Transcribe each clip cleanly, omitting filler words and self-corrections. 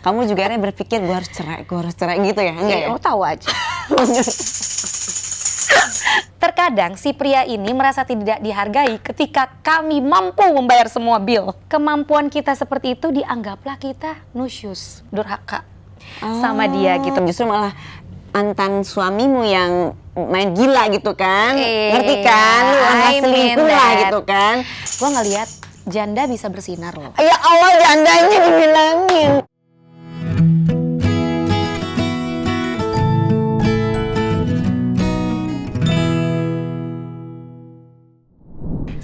Kamu juga akhirnya berpikir gue harus cerai gitu ya? Enggak ya? Lo tahu aja. Terkadang si pria ini merasa tidak dihargai ketika kami mampu membayar semua bil. Kemampuan kita seperti itu dianggaplah kita nusyus, durhaka sama dia gitu. Justru malah mantan suamimu yang main gila gitu kan? Ngerti kan? Lu angkat selingkuh lah gitu kan? Gue ngeliat janda bisa bersinar loh. Ya Allah, jandanya dibilangin.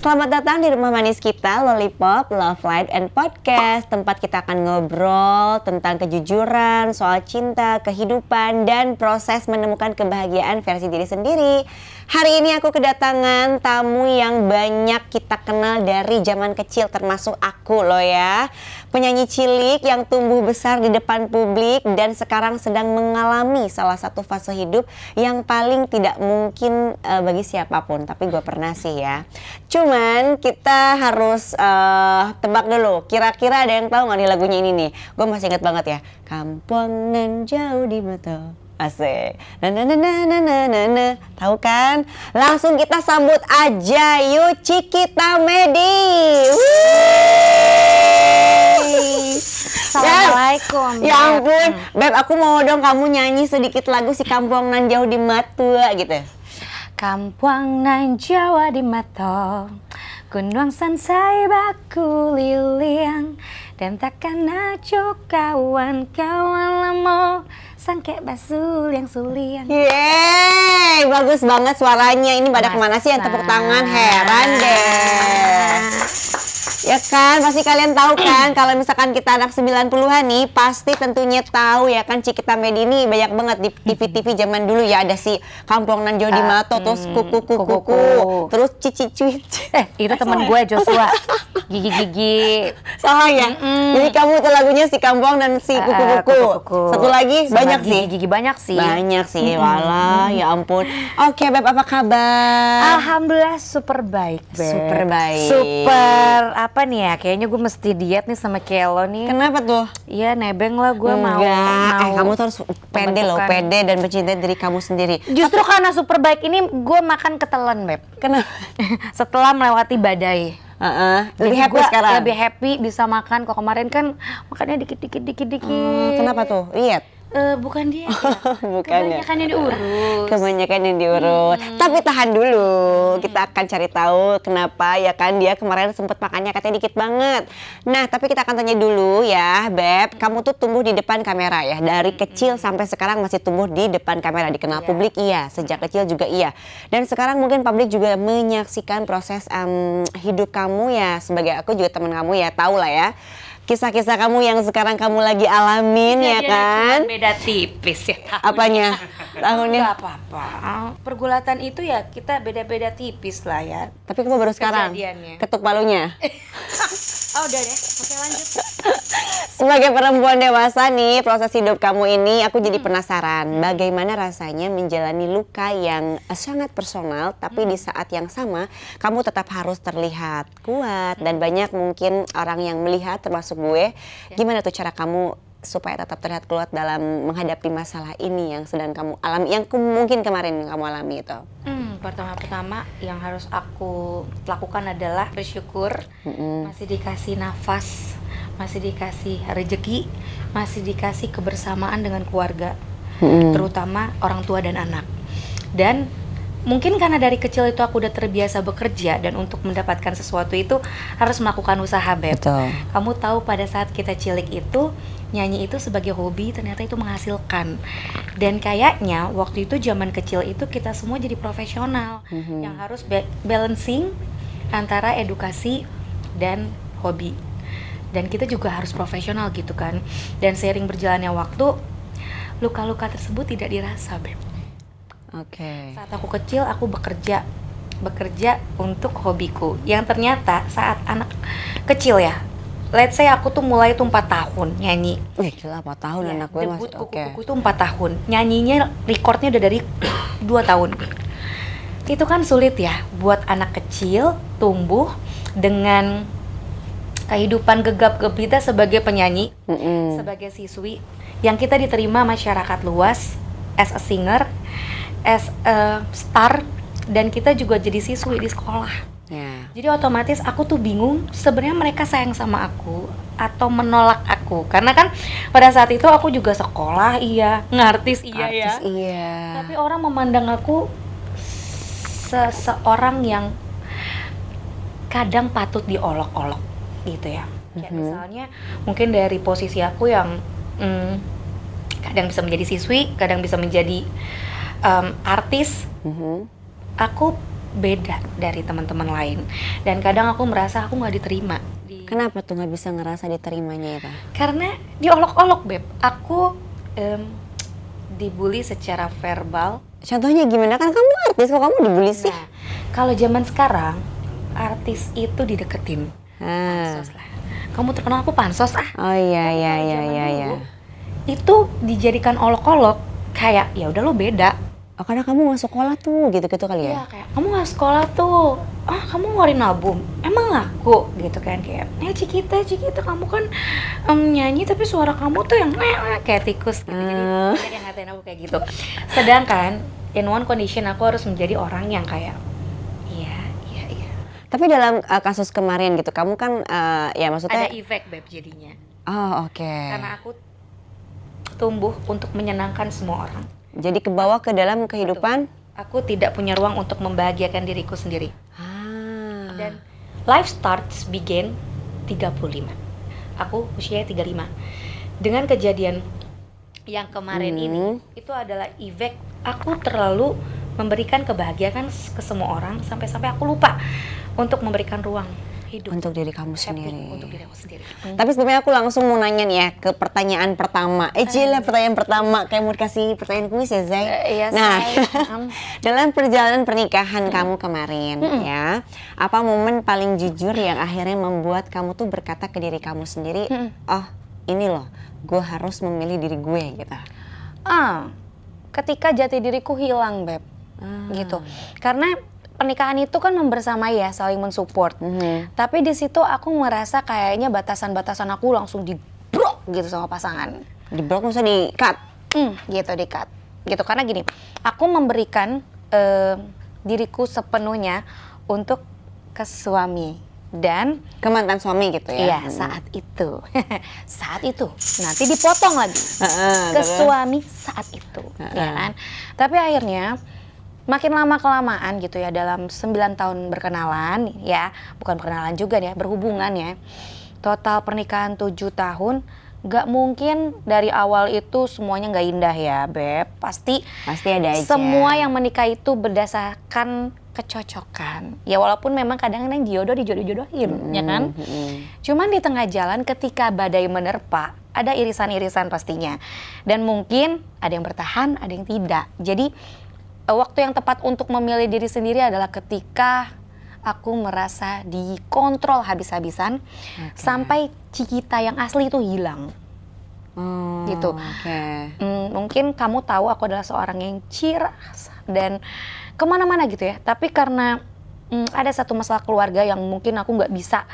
Selamat datang di rumah manis kita, Lollipop, Love, Life, and Podcast. Tempat kita akan ngobrol tentang kejujuran, soal cinta, kehidupan, dan proses menemukan kebahagiaan versi diri sendiri. Hari ini aku kedatangan tamu yang banyak kita kenal dari zaman kecil, termasuk aku loh ya. Penyanyi cilik yang tumbuh besar di depan publik dan sekarang sedang mengalami salah satu fase hidup yang paling tidak mungkin bagi siapapun. Tapi gue pernah sih ya. Cuman kita harus tebak dulu. Kira-kira ada yang tahu nggak nih lagunya ini nih? Gue masih ingat banget ya. Kampung nan jauh di mata. Asik. Na. Tahu kan? Langsung kita sambut aja yuk Cikita Medi. Assalamualaikum. Ya ampun, Beb, aku mau dong kamu nyanyi sedikit lagu si Kampung nan jauh di mata gitu. Kampung nan Jawa di mata, gunung sansai baku liliang, dan takkan aco kawan-kawan lamo, sangke basul yang suliang. Yeay, bagus banget suaranya. Ini pada kemana sih yang tepuk tangan? Heran deh. Ya kan, pasti kalian tahu kan kalau misalkan kita anak 90-an nih, pasti tentunya tahu ya kan Cikita Medi ini banyak banget di TV-TV zaman dulu ya. Ada si Kampung nan jauh di mata, terus kuku, terus cici cuit. Itu teman gue Joshua, gigi-gigi. Salah ya? Jadi kamu tuh lagunya si Kampung dan si kuku. Satu lagi sama banyak sih. Gigi banyak sih. Banyak sih, walah ya ampun. Oke Beb, apa kabar? Alhamdulillah super baik, Beb. Super baik. Super apa nih ya? Kayaknya gue mesti diet nih sama Kelo nih. Kenapa tuh? Iya nebeng lah gue mau. Kamu tuh harus pede loh, pede dan mencintai diri kamu sendiri. Justru karena super baik ini gue makan ketelan, Beb. Kenapa? Setelah melewati badai. Lebih Jadi happy gua sekarang? Lebih happy bisa makan. Kok kemarin kan makannya dikit-dikit. Kenapa tuh? Lihat. Bukan dia. Bukan ya. Kebanyakan yang diurus. Kebanyakan yang diurus. Tapi tahan dulu. Kita akan cari tahu kenapa ya kan dia kemarin sempat makannya katanya dikit banget. Nah, tapi kita akan tanya dulu ya, Beb. Kamu tuh tumbuh di depan kamera ya. Dari kecil sampai sekarang masih tumbuh di depan kamera. Dikenal publik iya, sejak kecil juga iya. Dan sekarang mungkin publik juga menyaksikan proses hidup kamu ya. Sebagai aku juga teman kamu ya, tahu lah ya. Kisah-kisah kamu yang sekarang kamu lagi alamin ya kan? Beda tipis ya. Apanya? Tahunnya? Gak apa-apa. Pergulatan itu ya kita beda-beda tipis lah ya. Tapi kamu baru sekarang Kejadiannya. ketuk palunya. Oh udah deh, oke lanjut. Sebagai perempuan dewasa nih, proses hidup kamu ini aku jadi penasaran. Bagaimana rasanya menjalani luka yang sangat personal, tapi di saat yang sama kamu tetap harus terlihat kuat. Dan banyak mungkin orang yang melihat, termasuk gue. Gimana tuh cara kamu supaya tetap terlihat kuat dalam menghadapi masalah ini yang sedang kamu alami, yang mungkin kemarin kamu alami itu? Pertama-tama yang harus aku lakukan adalah bersyukur. Masih dikasih nafas, masih dikasih rezeki, masih dikasih kebersamaan dengan keluarga, terutama orang tua dan anak. Dan mungkin karena dari kecil itu aku udah terbiasa bekerja, dan untuk mendapatkan sesuatu itu harus melakukan usaha, Beb. Betul. Kamu tahu pada saat kita cilik itu nyanyi itu sebagai hobi, ternyata itu menghasilkan. Dan kayaknya waktu itu zaman kecil itu kita semua jadi profesional yang harus balancing antara edukasi dan hobi. Dan kita juga harus profesional gitu kan. Dan seiring berjalannya waktu, luka-luka tersebut tidak dirasa, Beb. Oke. Saat aku kecil, aku bekerja untuk hobiku. Yang ternyata saat anak kecil ya, let's say aku tuh mulai tuh 4 tahun nyanyi. Wih gila 4 tahun Ya, anak gue masih debut kuku-kuku tuh 4 tahun. Nyanyinya recordnya udah dari 2 tahun. Itu kan sulit ya buat anak kecil tumbuh dengan kehidupan gegap gempita sebagai penyanyi, sebagai siswi yang kita diterima masyarakat luas as a singer, as a star, dan kita juga jadi siswi di sekolah. Jadi otomatis aku tuh bingung sebenarnya mereka sayang sama aku atau menolak aku, karena kan pada saat itu aku juga sekolah iya, ngartis iya ya, tapi orang memandang aku seseorang yang kadang patut diolok-olok gitu ya. Kayak misalnya mungkin dari posisi aku yang kadang bisa menjadi siswi, kadang bisa menjadi artis, aku beda dari teman-teman lain, dan kadang aku merasa aku nggak diterima. Kenapa tuh nggak bisa ngerasa diterimanya itu? Karena diolok-olok, Beb. Aku dibully secara verbal. Contohnya gimana? Kan kamu artis, kok kamu dibully sih? Nah, kalau zaman sekarang artis itu dideketin. Pansos lah. Kamu terkenal, aku pansos ah. Oh iya. Itu dijadikan olok-olok, kayak ya udah lo beda. Oh, karena kamu nggak sekolah tuh, gitu-gitu kali ya? Iya, kayak kamu nggak sekolah tuh, kamu ngeluarin album, emang aku gitu kan, kayak Cikita kamu kan nyanyi tapi suara kamu tuh yang kayak tikus gitu, jadi banyak yang ngatain aku kayak gitu. Sedangkan in one condition aku harus menjadi orang yang kayak iya. Tapi dalam kasus kemarin gitu, kamu kan ya maksudnya ada efek, Beb, jadinya. Oh oke. Karena aku tumbuh untuk menyenangkan semua orang. Jadi kebawa ke dalam kehidupan. Betul. Aku tidak punya ruang untuk membahagiakan diriku sendiri. Dan life starts begin 35. Aku usia 35. Dengan kejadian yang kemarin ini, itu adalah efek aku terlalu memberikan kebahagiaan ke semua orang sampai-sampai aku lupa untuk memberikan ruang hidup untuk diri kamu sendiri. Untuk diri aku sendiri. Tapi sebenarnya aku langsung mau nanya nih ya ke pertanyaan pertama. Pertanyaan pertama kayak mau dikasih pertanyaan kuis ya, Zai? Iya, nah, dalam perjalanan pernikahan kamu kemarin ya, apa momen paling jujur yang akhirnya membuat kamu tuh berkata ke diri kamu sendiri, oh ini loh, gue harus memilih diri gue gitu? Ketika jati diriku hilang, Beb, gitu. Karena pernikahan itu kan membersamai ya, saling mensupport. Tapi di situ aku merasa kayaknya batasan-batasan aku langsung di-brok gitu sama pasangan. Di-brok maksudnya di-cut? Gitu, di-cut. Gitu, karena gini, aku memberikan diriku sepenuhnya untuk ke suami. Dan ke mantan suami gitu ya? Iya, saat itu. Saat itu. Nanti dipotong lagi. Ke suami saat itu. Ya kan? Tapi akhirnya makin lama kelamaan gitu ya, dalam 9 tahun berkenalan ya, bukan berkenalan juga ya, berhubungan ya, total pernikahan 7 tahun, gak mungkin dari awal itu semuanya gak indah ya, Beb. Pasti ada aja. Semua yang menikah itu berdasarkan kecocokan ya, walaupun memang kadang-kadang dijodoh-jodohin ya kan. Cuman di tengah jalan ketika badai menerpa, ada irisan-irisan pastinya, dan mungkin ada yang bertahan, ada yang tidak. Jadi waktu yang tepat untuk memilih diri sendiri adalah ketika aku merasa dikontrol habis-habisan sampai Cikita yang asli itu hilang. Gitu. Mungkin kamu tahu aku adalah seorang yang ciras dan kemana-mana gitu ya. Tapi karena ada satu masalah keluarga yang mungkin aku nggak bisa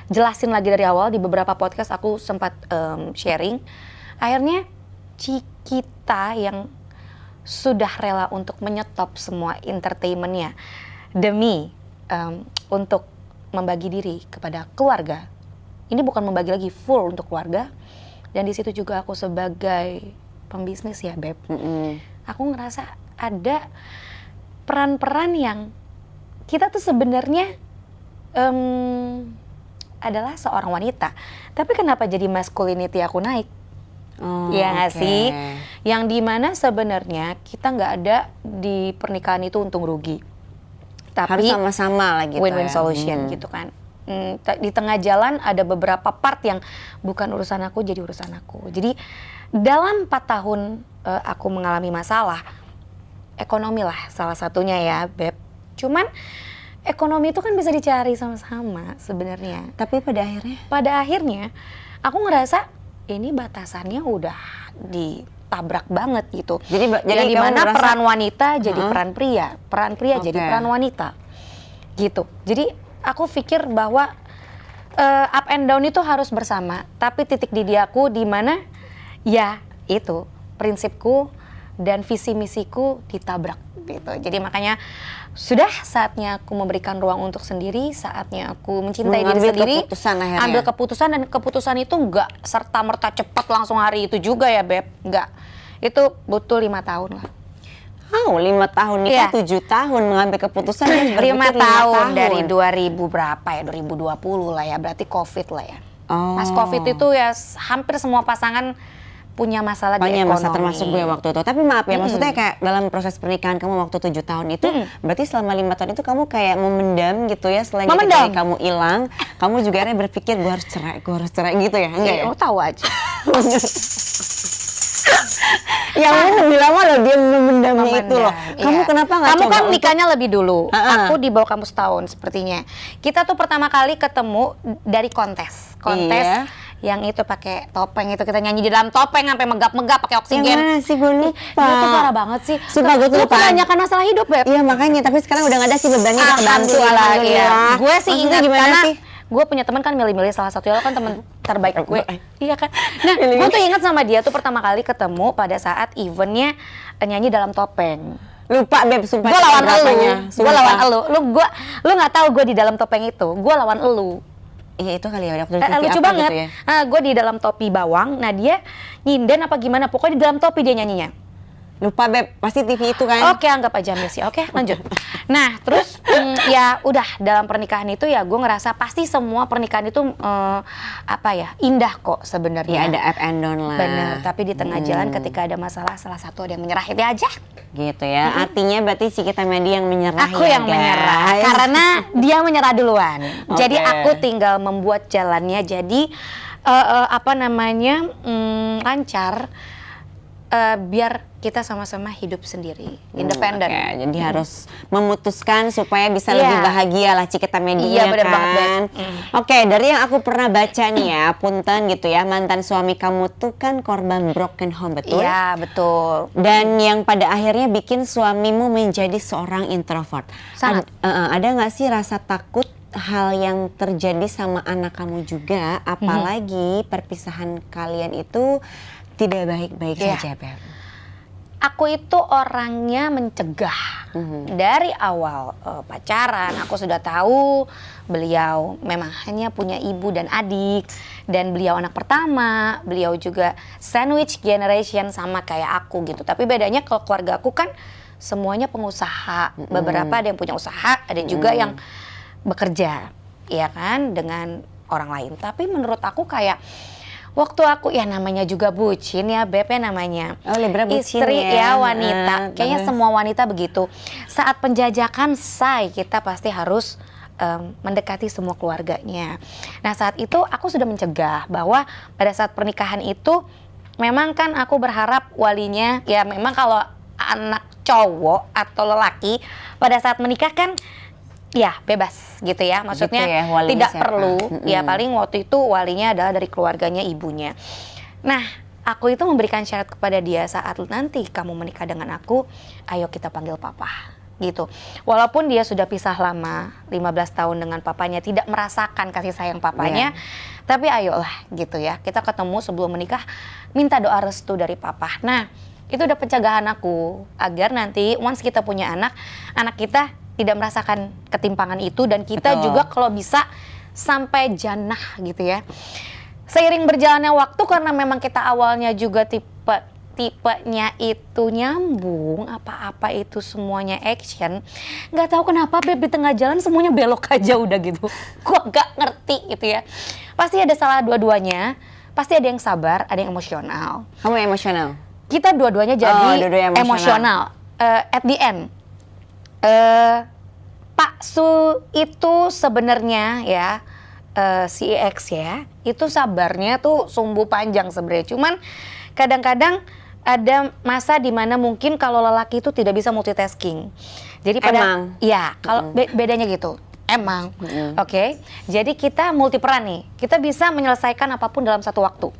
jelasin lagi dari awal, di beberapa podcast aku sempat sharing. Akhirnya Cikita yang sudah rela untuk menyetop semua entertainmentnya demi untuk membagi diri kepada keluarga. Ini bukan membagi lagi full untuk keluarga, dan di situ juga aku sebagai pembisnis ya, Beb. Aku ngerasa ada peran-peran yang kita tuh sebenarnya adalah seorang wanita, tapi kenapa jadi masculinity aku naik? Ya nggak sih? Yang dimana sebenarnya kita nggak ada di pernikahan itu untung rugi, tapi harus sama-sama lah gitu, win-win solution gitu kan. Di tengah jalan ada beberapa part yang bukan urusan aku jadi urusan aku. Jadi dalam 4 tahun aku mengalami masalah ekonomi lah salah satunya ya, Beb. Cuman ekonomi itu kan bisa dicari sama-sama sebenarnya. Tapi pada akhirnya aku ngerasa ini batasannya udah ditabrak banget gitu. Jadi di mana peran wanita jadi peran pria jadi peran wanita. Gitu. Jadi aku pikir bahwa up and down itu harus bersama, tapi titik didih aku di mana ya itu prinsipku dan visi misiku ditabrak gitu. Jadi makanya sudah saatnya aku memberikan ruang untuk sendiri, saatnya aku mencintai diri sendiri, keputusan akhirnya. ambil keputusan, dan keputusan itu nggak serta merta cepat langsung hari itu juga ya Beb, nggak. Itu butuh 5 tahun lah. 5 tahun nikah, Iya. 7 tahun mengambil keputusan kan 5 berpikir tahun dari 2000 berapa ya, 2020 lah ya, berarti COVID lah ya. Oh. Pas COVID itu ya hampir semua pasangan punya masalah di Banyak ekonomi. masa termasuk gue waktu itu. Tapi maaf ya, maksudnya kayak dalam proses pernikahan kamu waktu 7 tahun itu, berarti selama 5 tahun itu kamu kayak memendam gitu ya, selain ketika kamu hilang, kamu juga akhirnya berpikir gue harus cerai gitu ya? Enggak ya? Lo tahu aja. Yang lebih lama loh dia memendamnya itu loh. Kamu Iya. kenapa nggak Kamu coba kan untuk- nikahnya lebih dulu. Ha-ha. Aku di bawah kamu setahun sepertinya. Kita tuh pertama kali ketemu dari kontes. Iya. Yang itu pakai topeng itu, kita nyanyi di dalam topeng sampai megap-megap pakai oksigen. Yang mana sih, gue lupa. Itu tuh parah banget sih. Sumpah gue tuh Lu lupa. menanyakan masalah hidup, Beb. Iya makanya, tapi sekarang udah gak ada sih bebannya, udah kebantu, Alhamdulillah, iya. Gue sih Maksudnya ingat gimana karena sih? gue punya teman kan milih-milih, salah satunya lo kan teman terbaik gue. Iya kan. Nah, Milih-milih. gue tuh ingat sama dia tuh pertama kali ketemu pada saat eventnya nyanyi dalam topeng. Lupa Beb, sumpah. Gue lawan berapanya. elu, gue Sumpah. lawan elu. Lu nggak tahu gue di dalam topeng itu. Gue lawan elu. Iya itu kali ya, waktu di TV Lucu apa banget. gitu ya. Gue di dalam topi bawang. Nah dia nyinden apa gimana? Pokoknya di dalam topi dia nyanyinya. Lupa Beb, pasti TV itu kan. Oke, anggap aja Messi. Oke, lanjut. Nah, terus ya udah dalam pernikahan itu ya gue ngerasa pasti semua pernikahan itu apa ya, indah kok sebenarnya. Ya ada up and down lah. Bener, tapi di tengah jalan ketika ada masalah salah satu ada yang menyerah, itu aja. Gitu ya. Artinya berarti si kita media yang menyerah Aku ya, yang menyerah guys. karena dia menyerah duluan. Jadi Oke. aku tinggal membuat jalannya jadi apa namanya lancar, biar kita sama-sama hidup sendiri, independen. Oke, jadi harus memutuskan supaya bisa Iya. lebih bahagia lah Cikita Media Iya, bener kan. banget, Beb. Oke, dari yang aku pernah baca nih ya, punten gitu ya, mantan suami kamu tuh kan korban broken home, betul? Iya, betul. Dan yang pada akhirnya bikin suamimu menjadi seorang introvert. Sangat. Ada nggak sih rasa takut hal yang terjadi sama anak kamu juga, apalagi perpisahan kalian itu tidak baik-baik Iya. saja, Beb? Aku itu orangnya mencegah. Dari awal pacaran aku sudah tahu beliau memang hanya punya ibu dan adik, dan beliau anak pertama, beliau juga sandwich generation sama kayak aku gitu. Tapi bedanya kalau keluarga aku kan semuanya pengusaha. Beberapa ada yang punya usaha, ada juga yang bekerja, ya kan, dengan orang lain. Tapi menurut aku kayak waktu aku, ya namanya juga bucin ya Beb ya namanya. Oh, Libra bucin Istri ya. ya wanita. Kayaknya Terus? semua wanita begitu. Saat penjajakan say, kita pasti harus mendekati semua keluarganya. Nah saat itu aku sudah mencegah bahwa pada saat pernikahan itu memang kan aku berharap walinya, ya memang kalau anak cowok atau lelaki pada saat menikah kan ya bebas gitu ya, maksudnya Gitu ya, walinya tidak siapa? perlu. Ya paling waktu itu walinya adalah dari keluarganya ibunya. Nah aku itu memberikan syarat kepada dia, saat nanti kamu menikah dengan aku, ayo kita panggil papa gitu. Walaupun dia sudah pisah lama 15 tahun dengan papanya, tidak merasakan kasih sayang papanya, tapi ayolah gitu ya, kita ketemu sebelum menikah, minta doa restu dari papa. Nah itu udah pencegahan aku agar nanti once kita punya anak kita tidak merasakan ketimpangan itu, dan kita Betul. juga kalau bisa sampai jannah gitu ya. Seiring berjalannya waktu, karena memang kita awalnya juga tipenya itu nyambung, apa-apa itu semuanya action. Nggak tahu kenapa Beb di tengah jalan semuanya belok aja udah gitu. Kok nggak ngerti gitu ya. Pasti ada salah dua-duanya, pasti ada yang sabar, ada yang emosional. Kamu emosional? Kita dua-duanya jadi dua-duanya emosional. At the end, Pak Su itu sebenarnya ya, si X ya, itu sabarnya tuh sumbu panjang sebenarnya. Cuman kadang-kadang ada masa di mana mungkin kalau lelaki itu tidak bisa multitasking. Jadi Emang? ya kalau bedanya gitu. Emang, oke. Jadi kita multiperan nih. Kita bisa menyelesaikan apapun dalam satu waktu.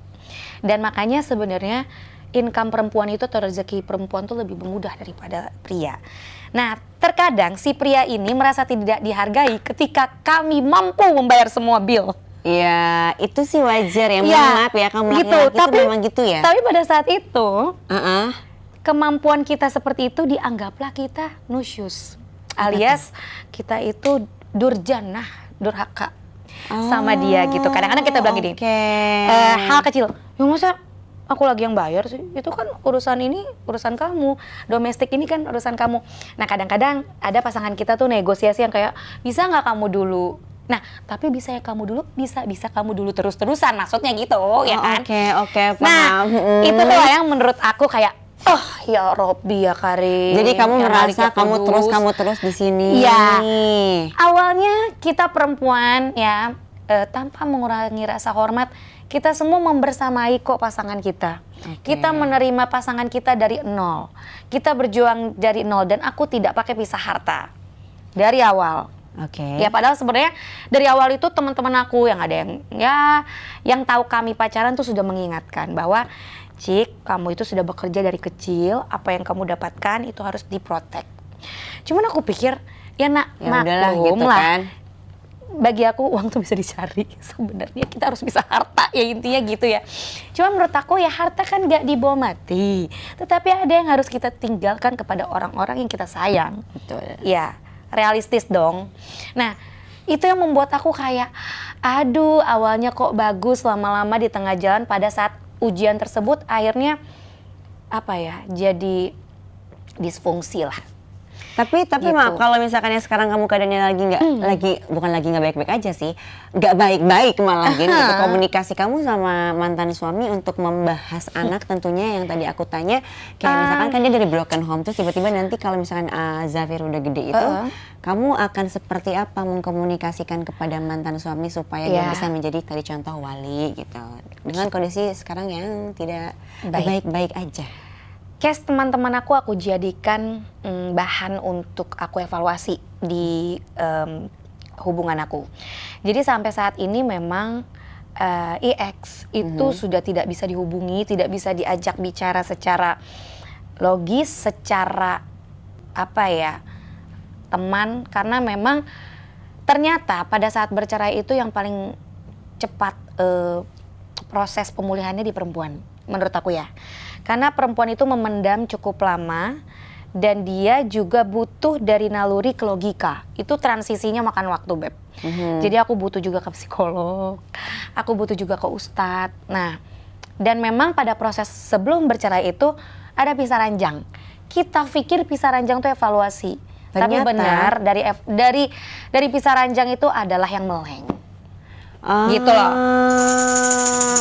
Dan makanya sebenarnya income perempuan itu atau rezeki perempuan tuh lebih mudah daripada pria. Nah, terkadang si pria ini merasa tidak dihargai ketika kami mampu membayar semua bill. Ya, itu sih wajar ya. Iya, Maaf ya, kamu gitu. laki-laki itu memang gitu ya. Tapi pada saat itu Heeh. kemampuan kita seperti itu dianggaplah kita nusyus, alias kita itu durjana, durhaka sama dia gitu. Kadang-kadang kita bilang gini, hal kecil, ya masa aku lagi yang bayar sih, itu kan urusan ini urusan kamu, domestik ini kan urusan kamu. Nah kadang-kadang ada pasangan kita tuh negosiasi yang kayak, bisa nggak kamu dulu? Nah, tapi bisa ya kamu dulu, bisa kamu dulu terus-terusan, maksudnya gitu, ya kan? Oke, Nah, paham. itu tuh yang menurut aku kayak, oh ya Robby ya Karim. Jadi kamu yang merasa Maliknya kamu Kudus. terus di sini. Iya. Awalnya kita perempuan ya, tanpa mengurangi rasa hormat, kita semua membersamai kok pasangan kita. Oke. Kita menerima pasangan kita dari nol. Kita berjuang dari nol dan aku tidak pakai pisah harta dari awal. Oke. Ya padahal sebenarnya dari awal itu teman-teman aku yang ada yang tahu kami pacaran tuh sudah mengingatkan bahwa Cik, kamu itu sudah bekerja dari kecil, apa yang kamu dapatkan itu harus diprotek. Cuman aku pikir ya nak, Ya udahlah maklum gitu lah. kan. Bagi aku uang tuh bisa dicari. Sebenarnya kita harus bisa harta ya, intinya gitu ya. Cuman menurut aku ya harta kan gak dibawa mati. Tetapi ada yang harus kita tinggalkan kepada orang-orang yang kita sayang. Betul. Ya, realistis dong. Nah, itu yang membuat aku kayak, aduh awalnya kok bagus, lama-lama di tengah jalan pada saat ujian tersebut akhirnya apa ya, jadi disfungsi lah. Tapi Gitu. maaf, kalau misalkan ya sekarang kamu keadaannya bukan lagi nggak baik-baik aja sih, nggak baik-baik malah gini. Itu komunikasi kamu sama mantan suami untuk membahas anak tentunya yang tadi aku tanya, kayak misalkan kan dia dari broken home, terus tiba-tiba nanti kalau misalkan Zafir udah gede itu, kamu akan seperti apa mengkomunikasikan kepada mantan suami supaya dia bisa menjadi tadi contoh wali gitu, dengan kondisi sekarang yang tidak baik-baik aja. Case teman-teman aku jadikan bahan untuk aku evaluasi di hubungan aku. Jadi sampai saat ini memang IX itu sudah tidak bisa dihubungi, tidak bisa diajak bicara secara logis, secara apa ya, teman, karena memang ternyata pada saat bercerai itu yang paling cepat proses pemulihannya di perempuan, menurut aku ya. Karena perempuan itu memendam cukup lama dan dia juga butuh dari naluri ke logika. Itu transisinya makan waktu, Beb. Jadi aku butuh juga ke psikolog, aku butuh juga ke ustadz. Nah, dan memang pada proses sebelum bercerai itu ada pisah ranjang. Kita pikir pisah ranjang itu evaluasi. Tapi benar dari pisah ranjang itu adalah yang meleng. Gitu loh.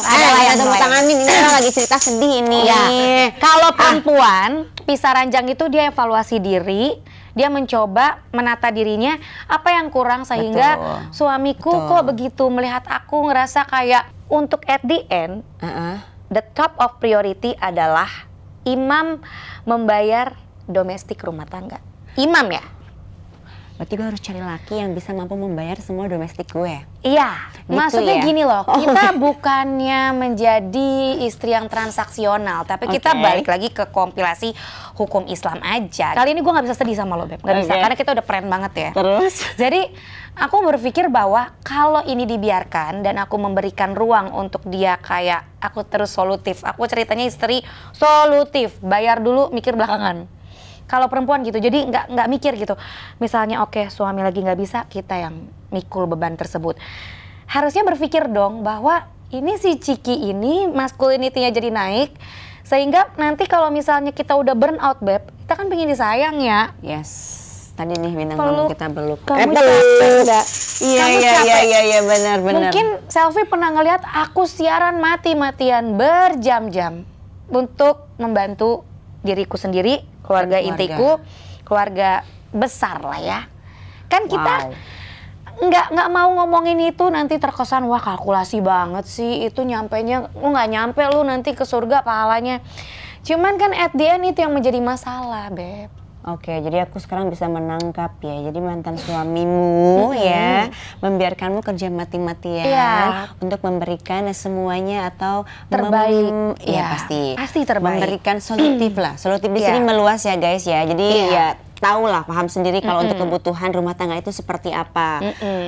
Ada tepuk tangan ini lagi cerita sedih ini. Ya. Kalau perempuan pisah ranjang itu dia evaluasi diri, dia mencoba menata dirinya apa yang kurang sehingga suamiku kok begitu melihat aku ngerasa kayak untuk at the end the top of priority adalah imam membayar domestik rumah tangga. Imam ya. Berarti gue harus cari laki yang bisa mampu membayar semua domestik gue. Iya, Gitu maksudnya ya? gini loh, kita bukannya menjadi istri yang transaksional, tapi kita balik lagi ke kompilasi hukum Islam aja. Kali ini gue nggak bisa sedih sama lo, Beb, nggak bisa, karena kita udah keren banget ya. Terus? Jadi aku berpikir bahwa kalau ini dibiarkan dan aku memberikan ruang untuk dia kayak aku terus solutif, aku ceritanya istri solutif, bayar dulu, mikir belakangan. Kalau perempuan gitu, jadi nggak mikir gitu. Misalnya oke, suami lagi nggak bisa, kita yang mikul beban tersebut. Harusnya berpikir dong bahwa ini si Ciki ini masculinity-nya jadi naik, sehingga nanti kalau misalnya kita udah burn out, Beb, kita kan pengen disayang ya. Yes. Tadi nih bintang Peluk. tamu kita beluk. Kamu capek nggak? Kamu capek. Iya benar. Mungkin Selfie pernah ngeliat aku siaran mati-matian berjam-jam untuk membantu diriku sendiri, keluarga intiku, keluarga besar lah ya. Kan kita nggak mau ngomongin itu nanti terkesan wah kalkulasi banget sih, itu nyampenya lu nggak nyampe, lu nanti ke surga pahalanya. Cuman kan at the end itu yang menjadi masalah, Beb. Oke, jadi aku sekarang bisa menangkap ya. Jadi mantan suamimu ya membiarkanmu kerja mati-matian untuk memberikan semuanya atau terbaik. Ya pasti terbaik. memberikan solutif lah. Solutif di sini meluas ya guys ya. Jadi ya tahu lah, paham sendiri kalau untuk kebutuhan rumah tangga itu seperti apa.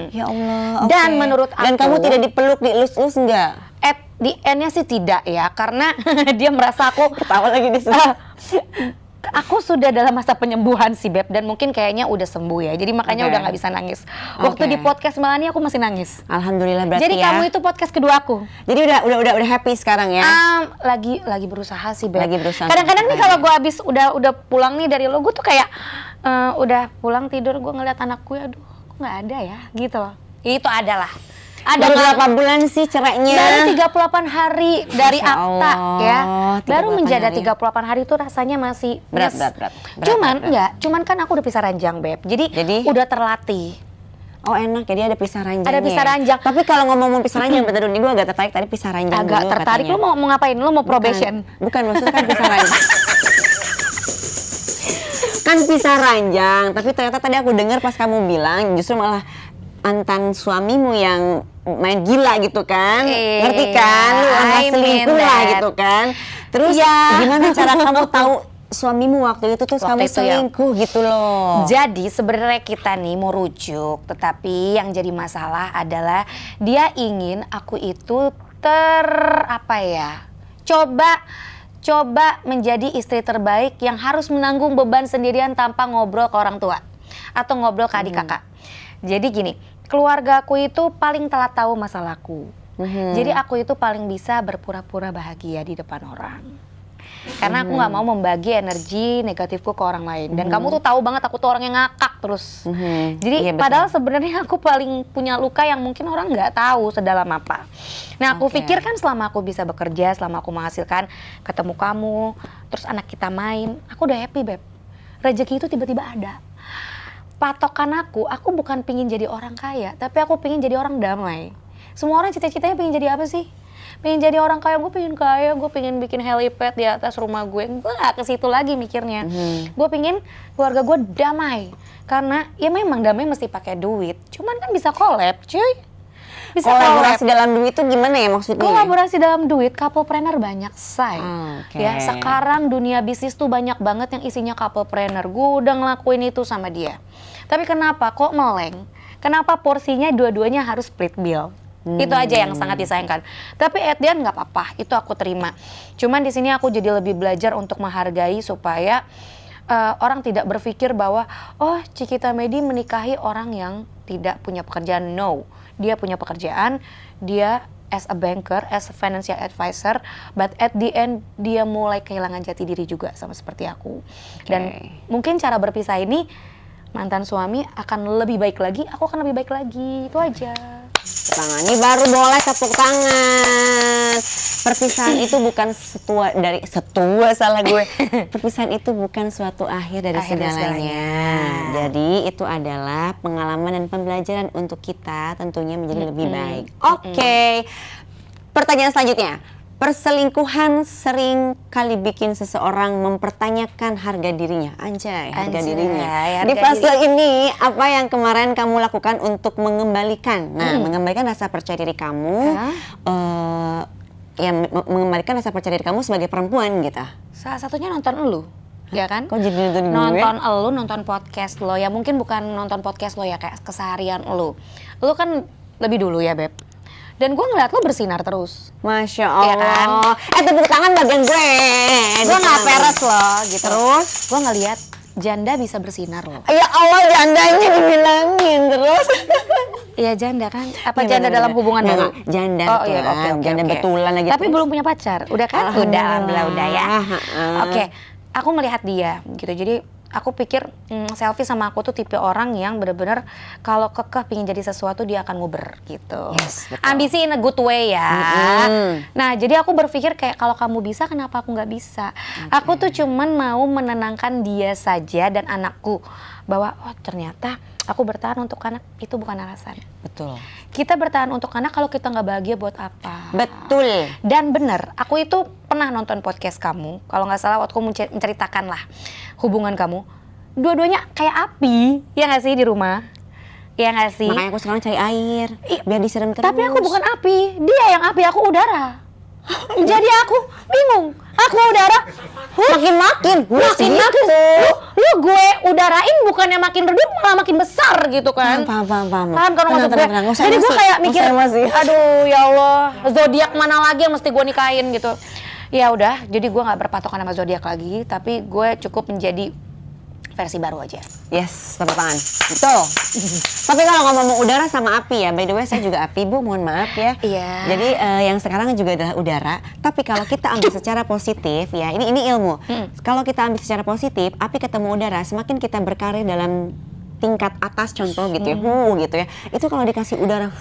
Ya Allah. Dan menurut dan aku- kamu tidak dipeluk, dielus-elus enggak? At the end-nya sih tidak ya, karena dia merasa aku Ketawa lagi di sini. aku sudah dalam masa penyembuhan sih Beb, dan mungkin kayaknya udah sembuh ya, jadi makanya Oke. udah nggak bisa nangis. Waktu Oke. di podcast Melani aku masih nangis. Alhamdulillah berarti Jadi ya. kamu itu podcast kedua aku. Jadi udah happy sekarang ya. Lagi berusaha sih Beb. Lagi berusaha. Kadang-kadang nih kalau gue habis udah pulang nih dari lo, gue tuh kayak udah pulang tidur, gue ngeliat anak gue, aduh kok nggak ada ya gitu loh. Itu adalah. Ada Baru nggak? berapa bulan sih cerainya? Baru 38 hari dari Masya akta Allah, ya. Baru 38 menjadi hari. 38 hari itu rasanya masih Berat. Cuman kan aku udah pisah ranjang Beb. Jadi udah terlatih. Oh enak, jadi ada pisah ranjangnya. Ada pisah ranjang. Tapi kalau ngomong pisah ranjang, bentar dulu nih gue agak tertarik tadi pisah ranjang Agak dulu tertarik. katanya. Lu mau ngapain? Lu mau probation? Bukan maksudnya kan pisah ranjang. Kan pisah ranjang, tapi ternyata tadi aku dengar pas kamu bilang justru malah mantan suamimu yang main gila gitu kan, ngerti kan? Lu sama I selingkuh mean lah that. gitu kan. Terus Ya. gimana cara kamu tahu suamimu waktu itu terus Waktu kamu itu ya. selingkuh gitu loh? Jadi sebenarnya kita nih mau rujuk, tetapi yang jadi masalah adalah dia ingin aku itu coba menjadi istri terbaik yang harus menanggung beban sendirian tanpa ngobrol ke orang tua atau ngobrol ke adik kakak. Jadi gini, keluargaku itu paling telat tahu masalahku. Jadi aku itu paling bisa berpura-pura bahagia di depan orang. Karena aku nggak mau membagi energi negatifku ke orang lain. Dan kamu tuh tahu banget aku tuh orang yang ngakak terus. Jadi Iya, betul. padahal sebenarnya aku paling punya luka yang mungkin orang nggak tahu sedalam apa. Nah aku Oke. pikir kan selama aku bisa bekerja, selama aku menghasilkan, ketemu kamu, terus anak kita main, aku udah happy Beb. Rezeki itu tiba-tiba ada. Patokan aku bukan pingin jadi orang kaya, tapi aku pingin jadi orang damai. Semua orang cita-citanya pingin jadi apa sih? Pengen jadi orang kaya, gue pengen kaya, gue pengen bikin helipad di atas rumah gue gak ke situ lagi mikirnya. Gue pengen keluarga gue damai, karena ya memang damai mesti pakai duit, cuman kan bisa collab cuy. Bisa Kolaborasi collab. dalam duit itu gimana ya maksudnya? Kolaborasi dalam duit, couplepreneur banyak say. Oke. Ya sekarang dunia bisnis tuh banyak banget yang isinya couplepreneur. Gue udah ngelakuin itu sama dia. Tapi kenapa kok meleng? Kenapa porsinya dua-duanya harus split bill? Itu aja yang sangat disayangkan. Tapi at the end nggak apa-apa, itu aku terima. Cuman di sini aku jadi lebih belajar untuk menghargai supaya orang tidak berpikir bahwa oh Cikita Medi menikahi orang yang tidak punya pekerjaan. No, dia punya pekerjaan, dia as a banker, as a financial advisor, but at the end dia mulai kehilangan jati diri juga sama seperti aku. Dan mungkin cara berpisah ini mantan suami akan lebih baik lagi, aku akan lebih baik lagi, itu aja. Tangan ini baru boleh tepuk tangan. Perpisahan itu bukan salah gue. Perpisahan itu bukan suatu akhir dari Akhir dari segalanya. Jadi itu adalah pengalaman dan pembelajaran untuk kita tentunya menjadi lebih baik. Oke. Pertanyaan selanjutnya. Perselingkuhan sering kali bikin seseorang mempertanyakan harga dirinya. Harga Anjay, dirinya. harga Di fase diri. ini apa yang kemarin kamu lakukan untuk mengembalikan? Nah, mengembalikan rasa percaya diri kamu, mengembalikan rasa percaya diri kamu sebagai perempuan gitu. Salah satunya nonton elu, ya kan? Kok jadi nonton gue? Nonton elu, nonton podcast lo. Ya mungkin bukan nonton podcast lo ya, kayak keseharian lo. Lo kan lebih dulu ya Beb. Dan gue ngeliat lo bersinar terus. Masya Iya kan? Allah. Tepuk tangan bagian gue. Gue nggak peres lo gitu. Terus? Gue ngeliat janda bisa bersinar loh. Ya Allah, jandanya dibilangin terus. Iya janda kan? Apa Iya, janda bener, dalam bener. hubungan Nggak, baru? nggak. Janda Oh iya, betulan. oke, Janda betulan lagi Tapi terus. belum punya pacar, udah kan? Udah, alhamdulillah udah ya. Oke, aku melihat dia gitu. Jadi aku pikir selfie sama aku tuh tipe orang yang bener-bener kalau kekeh pingin jadi sesuatu dia akan nguber gitu. Yes, betul. Ambisi in a good way ya. Nah jadi aku berpikir kayak kalau kamu bisa kenapa aku nggak bisa? Aku tuh cuman mau menenangkan dia saja dan anakku bahwa oh ternyata aku bertahan untuk anak itu bukan alasan. Betul. Kita bertahan untuk anak kalau kita nggak bahagia buat apa? Betul. Dan bener, aku itu pernah nonton podcast kamu. Kalau nggak salah waktu aku menceritakan lah hubungan kamu. Dua-duanya kayak api, ya nggak sih di rumah? Ya nggak sih? Makanya aku sekarang cari air, biar disiram terus. Tapi aku bukan api, dia yang api, aku udara. Jadi aku bingung, Aqua udara Makin lu gue udarain bukannya makin redup malah makin besar gitu kan. Paham. Paham kan maksud gue? Tenang, nggak usah Jadi gue emosi, kayak nggak mikir, usah emosi. aduh ya Allah, zodiak mana lagi yang mesti gue nikahin gitu. Ya udah, jadi gue nggak berpatokan sama zodiak lagi, tapi gue cukup menjadi versi baru aja. Yes, tepuk tangan. Betul. Tapi kalau ngomong udara sama api ya, by the way saya juga api Bu, mohon maaf ya. Iya. Jadi yang sekarang juga adalah udara. Tapi kalau kita ambil secara positif ya, ini ilmu. Kalau kita ambil secara positif, api ketemu udara, semakin kita berkarir dalam tingkat atas contoh gitu ya, gitu ya. Itu kalau dikasih udara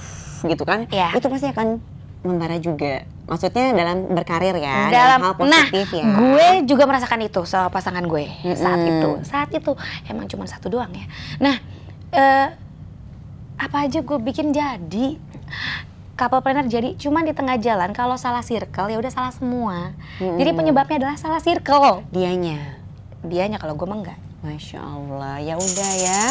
gitu kan, Iya. itu pasti akan membara juga. Maksudnya dalam berkarir ya, Dalam hal positif ya. gue juga merasakan itu sama pasangan gue saat itu emang cuma satu doang ya. Nah, apa aja gue bikin jadi couple planner jadi, cuman di tengah jalan kalau salah circle ya udah salah semua. Jadi penyebabnya adalah salah circle. Dianya kalau gue mah enggak. Masya Allah, ya udah ya.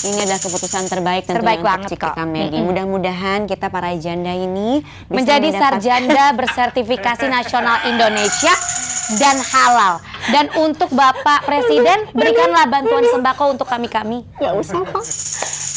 Ini adalah keputusan terbaik tentunya Terbaik untuk banget, Cikita kok. Medi. Mudah-mudahan kita para janda ini bisa Menjadi mendapat- sarjanda bersertifikasi nasional Indonesia dan halal. Dan untuk Bapak Presiden, berikanlah bantuan sembako untuk kami-kami. Nggak usah Pak.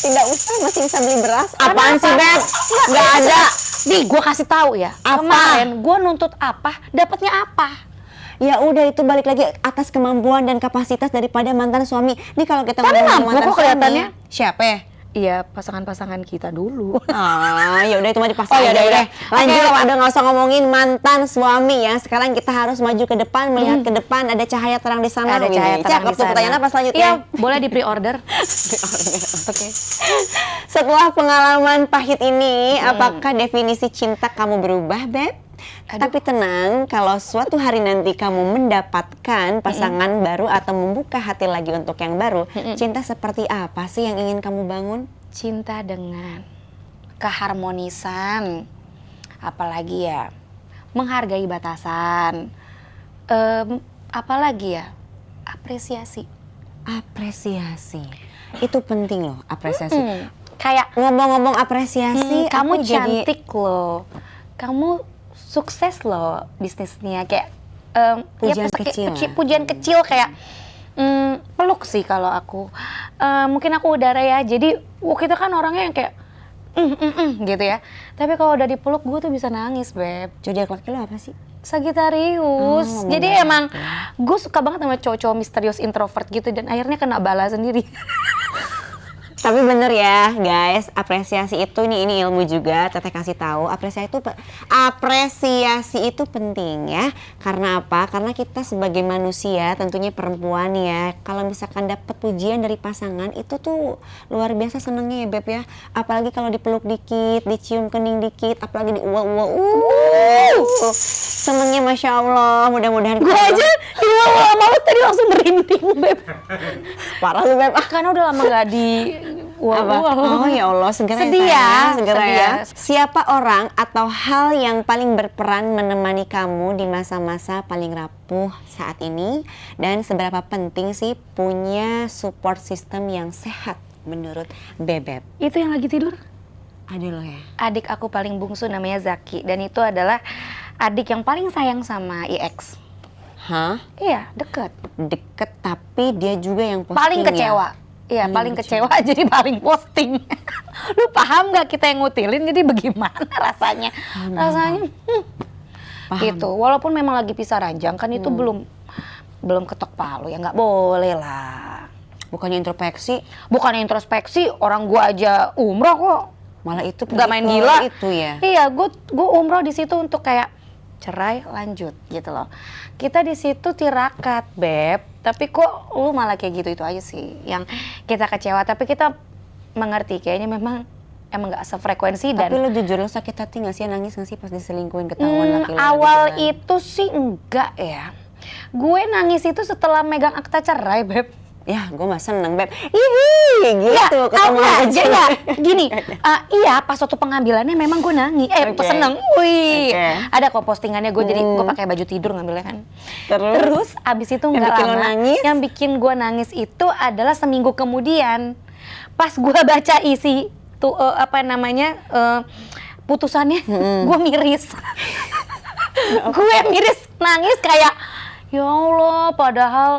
Tidak usah, masih bisa beli beras. Apaan sih Beb? Nggak ada. Nih, gue kasih tahu ya. Apa? Kemarin gue nuntut apa, dapatnya apa? Ya udah itu balik lagi atas kemampuan dan kapasitas daripada mantan suami. Nih kalau kita Tapi ngomong mampu mantan kok kelihatannya. suami, siapa ya? Iya, pasangan-pasangan kita dulu. Ya udah itu mah dipaksa Oh, ya aja udah, deh. udah. Lanjut, Oke. udah nggak usah ngomongin mantan suami ya. Sekarang kita harus maju ke depan, melihat ke depan, ada cahaya terang di sana. Ada Wih, cahaya terang cakep di tuh. sana. Pertanyaan apa selanjutnya? Iya, boleh di pre-order. Oke. Setelah pengalaman pahit ini, apakah definisi cinta kamu berubah, Beb? Tapi tenang, kalau suatu hari nanti kamu mendapatkan pasangan baru atau membuka hati lagi untuk yang baru, cinta seperti apa sih yang ingin kamu bangun? Cinta dengan keharmonisan, apalagi ya, menghargai batasan, apalagi ya, apresiasi. Apresiasi. Itu penting loh, apresiasi. Kayak Ngomong-ngomong apresiasi, kamu aku jadi cantik loh, kamu sukses loh bisnisnya, kayak Pujian pakai kecil lah. pujian kecil kayak peluk sih kalau aku. Mungkin aku udara ya, jadi kita kan orangnya yang kayak gitu ya. Tapi kalau udah dipeluk gue tuh bisa nangis, Beb. zodiak laki lo apa sih? Sagittarius. Oh, Jadi bener. emang gue suka banget sama cowok-cowok misterius introvert gitu dan akhirnya kena bala sendiri. Tapi bener ya guys, apresiasi itu ini ilmu juga. Teteh kasih tahu, apresiasi itu penting ya. Karena apa? Karena kita sebagai manusia, tentunya perempuan ya, kalau misalkan dapat pujian dari pasangan itu tuh luar biasa senengnya ya Beb ya. Apalagi kalau dipeluk dikit, dicium kening dikit, apalagi diuak-uak. Senengnya Masya Allah. Mudah-mudahan Gue aja di mau tadi langsung merinding, Beb. parah lu Beb. Karena udah lama gak di Apa? Oh ya Allah, segera Sedih ya, ya, sayang, segera sedih ya. ya. Siapa orang atau hal yang paling berperan menemani kamu di masa-masa paling rapuh saat ini? Dan seberapa penting sih punya support system yang sehat menurut Bebeb? Itu yang lagi tidur? Ada lo ya? Adik aku paling bungsu namanya Zaki dan itu adalah adik yang paling sayang sama IX. Hah? Iya, deket. Deket tapi dia juga yang posting Paling ya? kecewa. Iya, Paling paling kecewa jadi paling posting. Lu paham nggak kita yang ngutilin jadi bagaimana rasanya? Rasanya Paham. gitu. Walaupun memang lagi pisah ranjang kan itu belum ketok palu ya, nggak boleh lah. Bukannya introspeksi, Bukannya introspeksi, orang gua aja umroh kok. malah itu Nggak main pergi ke gila. itu ya. Iya, gue umroh di situ untuk kayak cerai lanjut gitu loh. Kita di situ tirakat, Beb. Tapi kok lu malah kayak gitu, itu aja sih yang kita kecewa. Tapi kita mengerti kayaknya memang emang nggak sefrekuensi. Tapi Dan lo jujur lo sakit hati nggak sih, nangis nggak sih pas diselingkuhin ketahuan laki lo? awal itu sih enggak ya. Gue nangis itu setelah megang akta cerai, Beb. Ya, gue mah seneng Beb. Ih, gitu ketemu aja aja. ya. Gini, iya pas waktu pengambilannya memang gue nangis. Oke. Seneng. Wih, Oke. ada kok postingannya gue jadi gue pakai baju tidur ngambilnya kan. Terus? Abis itu Yang nggak bikin lo lama. nangis? Yang bikin gue nangis itu adalah seminggu kemudian. Pas gue baca isi tuh putusannya, gue miris. Gue miris nangis kayak Ya Allah, padahal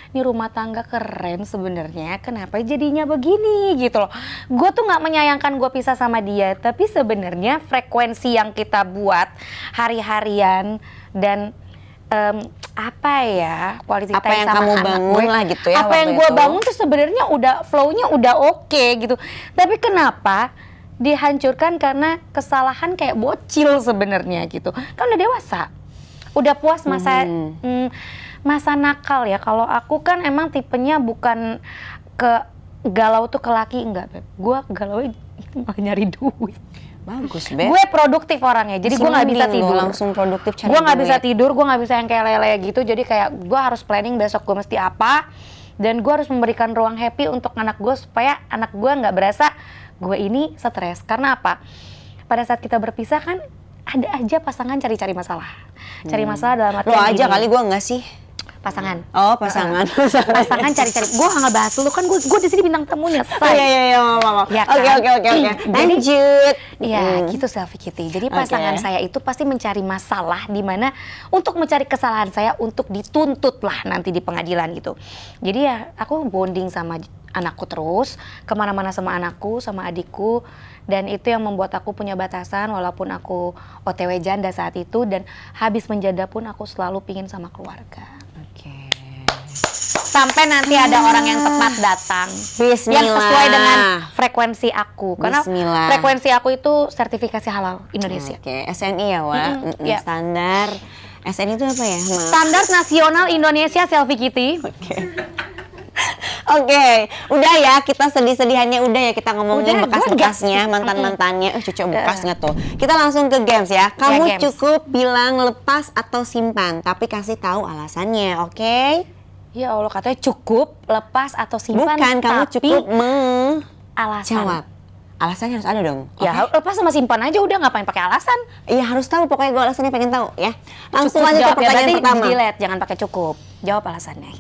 ini rumah tangga keren sebenarnya, kenapa jadinya begini gitu loh. Gue tuh nggak menyayangkan gue pisah sama dia, tapi sebenarnya frekuensi yang kita buat hari-harian dan apa ya, quality Apa time yang sama kamu anak bangun gue, lah gitu ya apa waktu yang gue itu. bangun tuh sebenarnya udah flow-nya udah oke gitu. Tapi kenapa dihancurkan karena kesalahan kayak bocil sebenarnya gitu. Kan udah dewasa, udah puas masa masa nakal ya. Kalau aku kan emang tipenya bukan ke galau tuh ke laki, enggak Beb. Gue galau malah nyari duit. Bagus, Beb. Gue produktif orangnya, jadi gue nggak bisa mending lo tidur. langsung produktif cari Gue nggak duit. bisa tidur, gue nggak bisa yang kayak lele gitu. Jadi kayak gue harus planning besok gue mesti apa, dan gue harus memberikan ruang happy untuk anak gue supaya anak gue nggak berasa gue ini stres. Karena apa? Pada saat kita berpisah kan ada aja pasangan cari-cari masalah. Cari masalah dalam artian Lo aja gini. kali, gue enggak sih. Pasangan. Oh, pasangan. Pasangan cari-cari. Gue nggak bahas dulu kan, gue di sini bintang tamunya. Oh, iya, maaf. Ya Oke, kan? oke. Jadi- Lanjut. Iya, gitu Selfie Kitty. Jadi Oke. pasangan saya itu pasti mencari masalah di mana untuk mencari kesalahan saya untuk dituntut lah nanti di pengadilan gitu. Jadi ya aku bonding sama anakku terus, kemana-mana sama anakku, sama adikku. Dan itu yang membuat aku punya batasan walaupun aku OTW janda saat itu. Dan habis menjanda pun aku selalu pingin sama keluarga. Oke. Sampai nanti ada orang yang tepat datang. Bismillah. Yang sesuai dengan frekuensi aku. Karena Bismillah. frekuensi aku itu sertifikasi halal Indonesia. Oke, SNI ya, Wak. iya. Standar. SNI itu apa ya? Maaf. Standar Nasional Indonesia Selfie Kitty. Oke, udah ya, kita sedih-sedihannya udah ya, kita ngomongin Udah, bekas-bekasnya, mantan-mantannya. Cucu bekas nggak tuh? Kita langsung ke games ya. Kamu games. cukup bilang lepas atau simpan, tapi kasih tahu alasannya, oke? Ya Allah, katanya cukup, lepas atau simpan. Bukan, kamu tapi cukup alasan. menjawab. Alasannya harus ada dong. Ya lepas sama simpan aja udah, ngapain pakai alasan? Iya harus tahu, pokoknya gue alasannya pengen tahu ya. Langsung Cukup aja ke jawab ya, pertanyaan berarti pertama. delete, jangan pakai cukup. Jawab alasannya.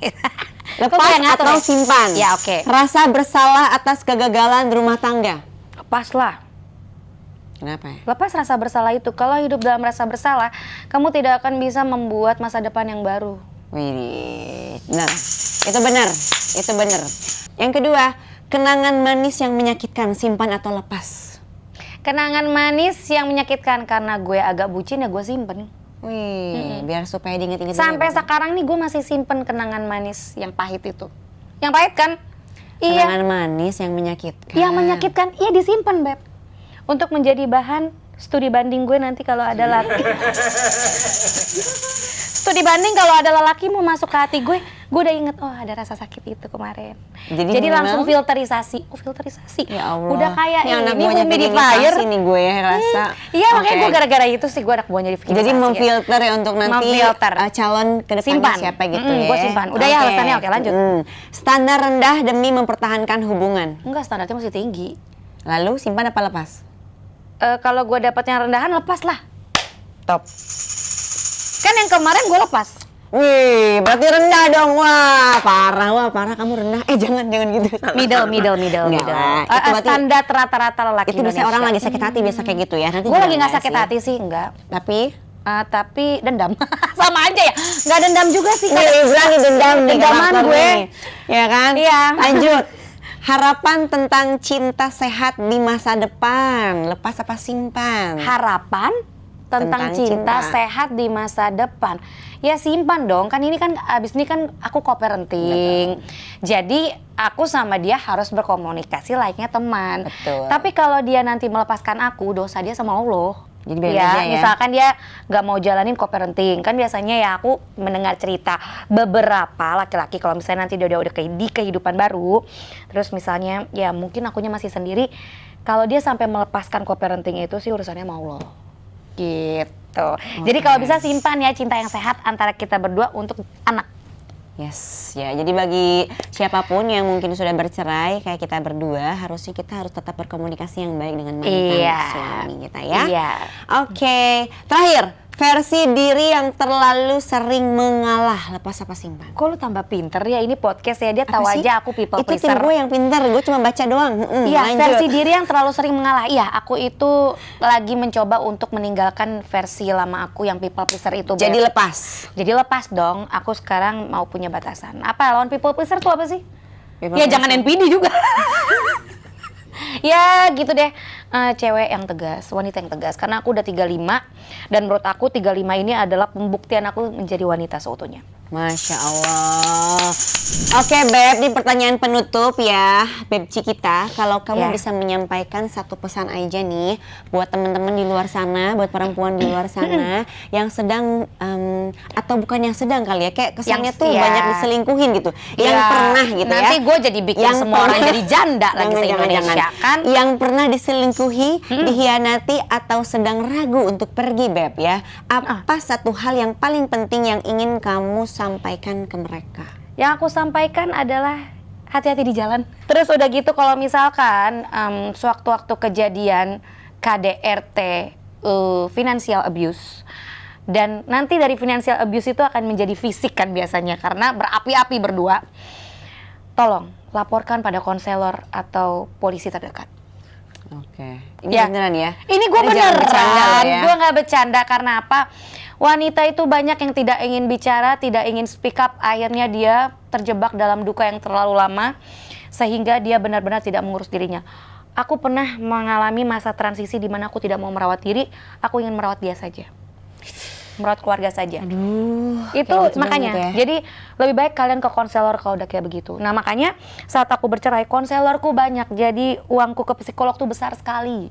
Lepas Kok kayak ngatur atau ya? simpan? Ya, oke. Rasa bersalah atas kegagalan rumah tangga. Lepas lah. Kenapa ya? Lepas rasa bersalah itu. Kalau hidup dalam rasa bersalah, kamu tidak akan bisa membuat masa depan yang baru. Wih, benar. Itu benar. Itu benar. Yang kedua, kenangan manis yang menyakitkan, simpan atau lepas? Kenangan manis yang menyakitkan karena gue agak bucin ya gue simpen. Wih, biar supaya diinget-inget. Sampai sekarang nih gue masih simpen kenangan manis yang pahit itu. Yang pahit kan? Iya. Kenangan manis yang menyakitkan. Yang menyakitkan, iya disimpan Beb. Untuk menjadi bahan studi banding gue nanti kalau ada laki. Studi banding kalau ada lelaki mau masuk ke hati gue udah inget, oh ada rasa sakit itu kemarin. Jadi minimal- langsung filterisasi. Oh filterisasi. Ya Allah. Udah kayak Ini anak ini buahnya humidifier. Vicky nih gue rasa. Iya makanya Oke. gue gara-gara itu sih gue anak buahnya di Jadi memfilter ya untuk nanti Memfilter. Calon kedepannya Simpan. siapa gitu ya. Gue simpan. Udah ya alasannya, oke lanjut. Standar rendah demi mempertahankan hubungan. Enggak, standarnya masih tinggi. Lalu simpan apa lepas? Kalau gue dapet yang rendahan lepas lah. Top. Kan yang kemarin gue lepas. Wih, berarti rendah dong. Wah, parah kamu rendah. Jangan gitu. Salah. Middle. Enggak lah, itu berarti- Standar rata-rata lelaki Itu biasanya Indonesia. orang lagi sakit hati biasa kayak gitu ya. Nanti Gue juga lagi nggak enggak sakit sih. hati sih, enggak. Tapi Dendam. Sama aja ya. Nggak dendam juga sih. nih berani dendam nih Dendaman karakter gue. nih. Ya kan? Iya. Lanjut. Harapan tentang cinta sehat di masa depan. Lepas apa simpan? Harapan tentang Tentang cinta cinta. sehat di masa depan. Ya simpan dong, kan ini kan abis ini kan aku co-parenting. Jadi aku sama dia harus berkomunikasi layaknya teman. Betul. Tapi kalau dia nanti melepaskan aku, dosa dia sama Allah. Jadi biarin aja ya. Misalkan dia nggak mau jalanin co-parenting, kan biasanya ya aku mendengar cerita beberapa laki-laki kalau misalnya nanti dia udah di kehidupan baru, terus misalnya ya mungkin akunya masih sendiri, kalau dia sampai melepaskan co-parenting itu sih urusannya sama Allah. Gitu. Jadi kalau bisa simpan ya cinta yang sehat antara kita berdua untuk anak. Yes, ya. Jadi bagi siapapun yang mungkin sudah bercerai kayak kita berdua, harusnya kita harus tetap berkomunikasi yang baik dengan mantan Iya. suami kita ya. Iya. Oke, terakhir, Versi diri yang terlalu sering mengalah. Lepas apa Simpan? Kok lu tambah pinter ya, ini podcast ya, dia tahu Apa sih? aja aku people Itu pleaser. tim gue yang pintar, gue cuma baca doang. Iya, Lanjut. versi diri yang terlalu sering mengalah. Iya, aku itu lagi mencoba untuk meninggalkan versi lama aku yang people pleaser itu. Jadi Beb. lepas. Jadi lepas dong, aku sekarang mau punya batasan. Apa lawan people pleaser tuh apa sih? People Ya pleaser. jangan NPD juga. Ya gitu deh, cewek yang tegas, wanita yang tegas. Karena aku udah 35 dan menurut aku 35 ini adalah pembuktian aku menjadi wanita seutuhnya. Masya Allah. Oke Beb, ini pertanyaan penutup ya Beb Cikita. Kalau kamu Ya. bisa menyampaikan satu pesan aja nih buat teman-teman di luar sana, buat perempuan di luar sana yang sedang atau bukan yang sedang kali ya, kayak kesannya Yang- tuh ya. banyak diselingkuhin gitu, yang Ya, pernah gitu ya. nanti gue jadi bikin semua orang jadi janda lagi se-Indonesia, kan? Yang pernah diselingkuhi, dihianati atau sedang ragu untuk pergi Beb ya. Apa satu hal yang paling penting yang ingin kamu sampaikan ke mereka? Yang aku sampaikan adalah hati-hati di jalan. Terus udah gitu kalau misalkan sewaktu-waktu kejadian KDRT financial abuse, dan nanti dari financial abuse itu akan menjadi fisik kan biasanya karena berapi-api berdua. Tolong laporkan pada konselor atau polisi terdekat. Oke, ini Ya. beneran ya? Ini gue jangan bercanda loh beneran, ya. gue nggak bercanda karena apa? Wanita itu banyak yang tidak ingin bicara, tidak ingin speak up, akhirnya dia terjebak dalam duka yang terlalu lama sehingga dia benar-benar tidak mengurus dirinya. Aku pernah mengalami masa transisi di mana aku tidak mau merawat diri, aku ingin merawat dia saja, merawat keluarga saja. Aduh, Itu kayak gitu makanya, banget ya. jadi lebih baik kalian ke konselor kalau udah kayak begitu. Nah makanya saat aku bercerai, konselorku banyak, jadi uangku ke psikolog tuh besar sekali.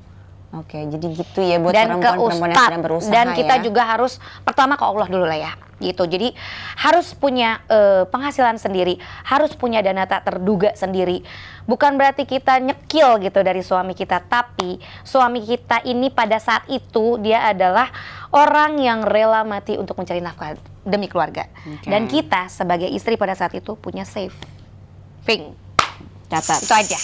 Oke, jadi gitu ya buat Dan ke perempuan-perempuan yang ustadz, sedang berusaha dan kita ya. juga harus pertama ke Allah dulu lah ya, gitu. Jadi harus punya penghasilan sendiri, harus punya dana tak terduga sendiri. Bukan berarti kita nyekil gitu dari suami kita, tapi suami kita ini pada saat itu dia adalah orang yang rela mati untuk mencari nafkah demi keluarga. Oke. Dan kita sebagai istri pada saat itu punya saving. Catat. Itu aja.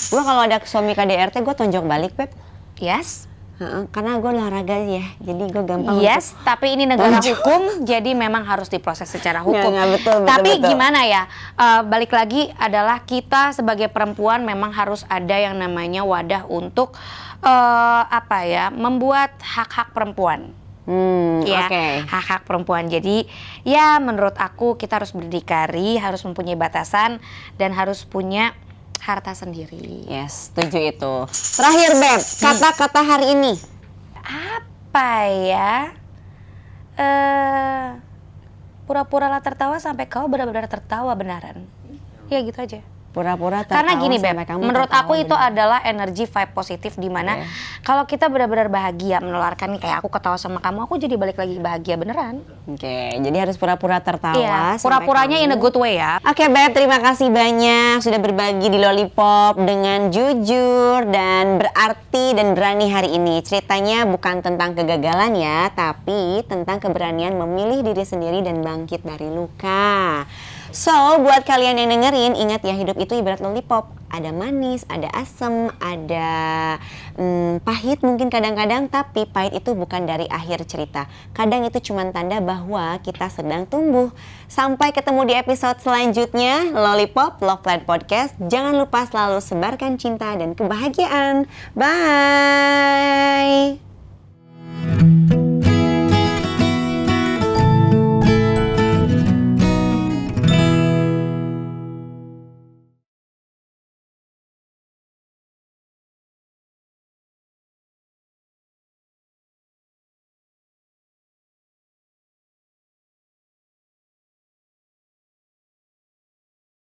Gue kalau ada suami KDRT, gue tonjok balik Beb. Yes. Heeh, karena gue olahraga ya, jadi gue gampang Yes, tapi ini negara hukum, jadi memang harus diproses secara hukum. Nggak, betul, Tapi betul. gimana ya, balik lagi adalah kita sebagai perempuan memang harus ada yang namanya wadah untuk membuat hak-hak perempuan. Ya, Oke. hak-hak perempuan. Jadi ya menurut aku kita harus berdikari, harus mempunyai batasan dan harus punya harta sendiri. Yes, setuju itu. Terakhir Beb, kata-kata hari ini. Apa ya? Pura-puralah tertawa sampai kau benar-benar tertawa benaran. Ya gitu aja. Pura-pura tertawa Karena gini Beb, sampai kamu menurut tertawa aku itu beneran. adalah energi vibe positif di mana kalau kita benar-benar bahagia menularkan nih, kayak aku ketawa sama kamu, aku jadi balik lagi bahagia beneran. Oke, jadi harus pura-pura tertawa. Iya, sampai pura-puranya kamu- in a good way ya. Oke Beb, terima kasih banyak sudah berbagi di Lollipop dengan jujur dan berarti dan berani hari ini. Ceritanya bukan tentang kegagalan ya, tapi tentang keberanian memilih diri sendiri dan bangkit dari luka. So, buat kalian yang dengerin, ingat ya, hidup itu ibarat lollipop. Ada manis, ada asam, ada pahit mungkin kadang-kadang, tapi pahit itu bukan dari akhir cerita. Kadang itu cuma tanda bahwa kita sedang tumbuh. Sampai ketemu di episode selanjutnya, Lollipop Love Life Podcast. Jangan lupa selalu sebarkan cinta dan kebahagiaan. Bye!